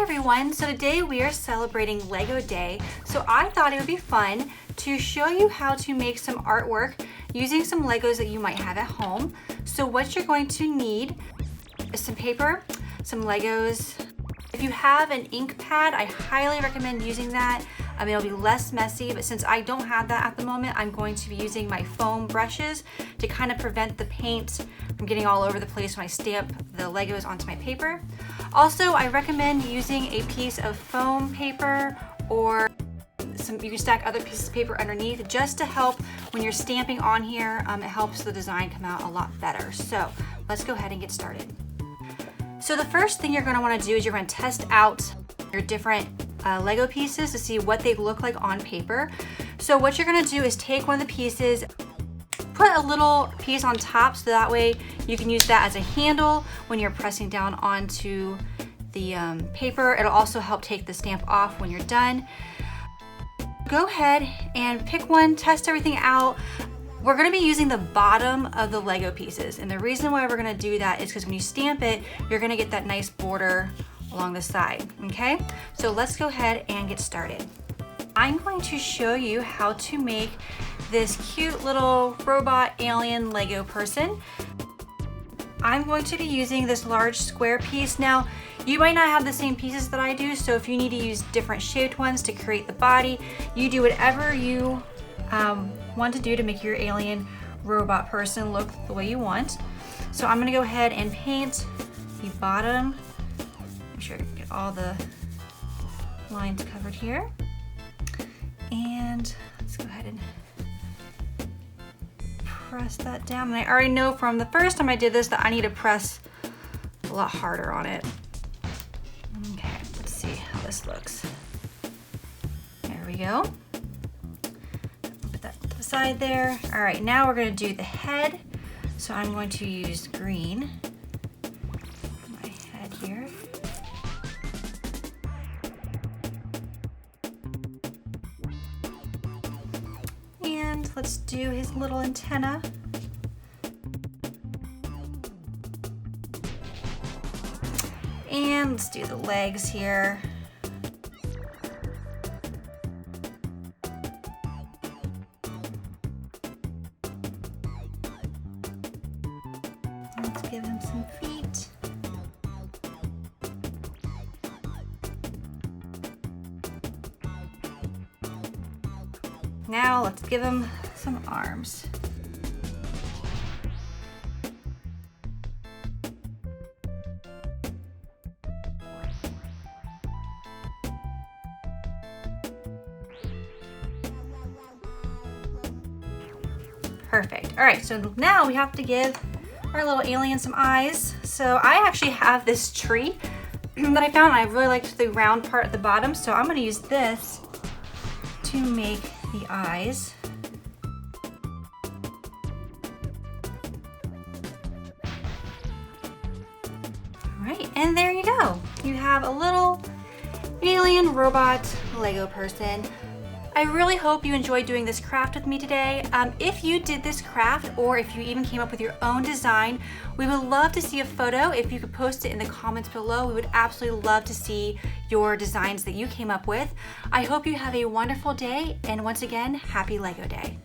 everyone, so today we are celebrating Lego Day, so I thought it would be fun to show you how to make some artwork using some Legos that you might have at home. So what you're going to need is some paper, some Legos. If you have an ink pad, I highly recommend using that. It'll be less messy, but since I don't have that at the moment, I'm going to be using my foam brushes to kind of prevent the paint from getting all over the place when I stamp the Legos onto my paper. Also, I recommend using a piece of foam paper or you can stack other pieces of paper underneath just to help when you're stamping on here. It helps the design come out a lot better. So let's go ahead and get started. So the first thing you're going to want to do is you're going to test out your different Lego pieces to see what they look like on paper. So what you're going to do is take one of the pieces, put a little piece on top so that way you can use that as a handle when you're pressing down onto the paper. It'll also help take the stamp off when you're done. Go ahead and pick one, test everything out. We're going to be using the bottom of the Lego pieces, and the reason why we're going to do that is because when you stamp it, you're going to get that nice border along the side, okay? So let's go ahead and get started. I'm going to show you how to make this cute little robot alien Lego person. I'm going to be using this large square piece. Now, you might not have the same pieces that I do, so if you need to use different shaped ones to create the body, you do whatever you want to do to make your alien robot person look the way you want. So I'm gonna go ahead and paint the bottom. Make sure I get all the lines covered here. And let's go ahead and press that down. And I already know from the first time I did this that I need to press a lot harder on it. Okay, let's see how this looks. There we go. Put that to the side there. All right, now we're gonna do the head. So I'm going to use green. My head here. And let's do his little antenna. And let's do the legs here. Let's give him some feet. Now let's give him some arms. Perfect. All right, so now we have to give our little alien some eyes. So I actually have this tree that I found. I really liked the round part at the bottom, so I'm gonna use this to make the eyes. All right, and there you go. You have a little alien robot Lego person. I really hope you enjoyed doing this craft with me today. If you did this craft, or if you even came up with your own design, we would love to see a photo. If you could post it in the comments below, we would absolutely love to see your designs that you came up with. I hope you have a wonderful day, and once again, happy Lego Day.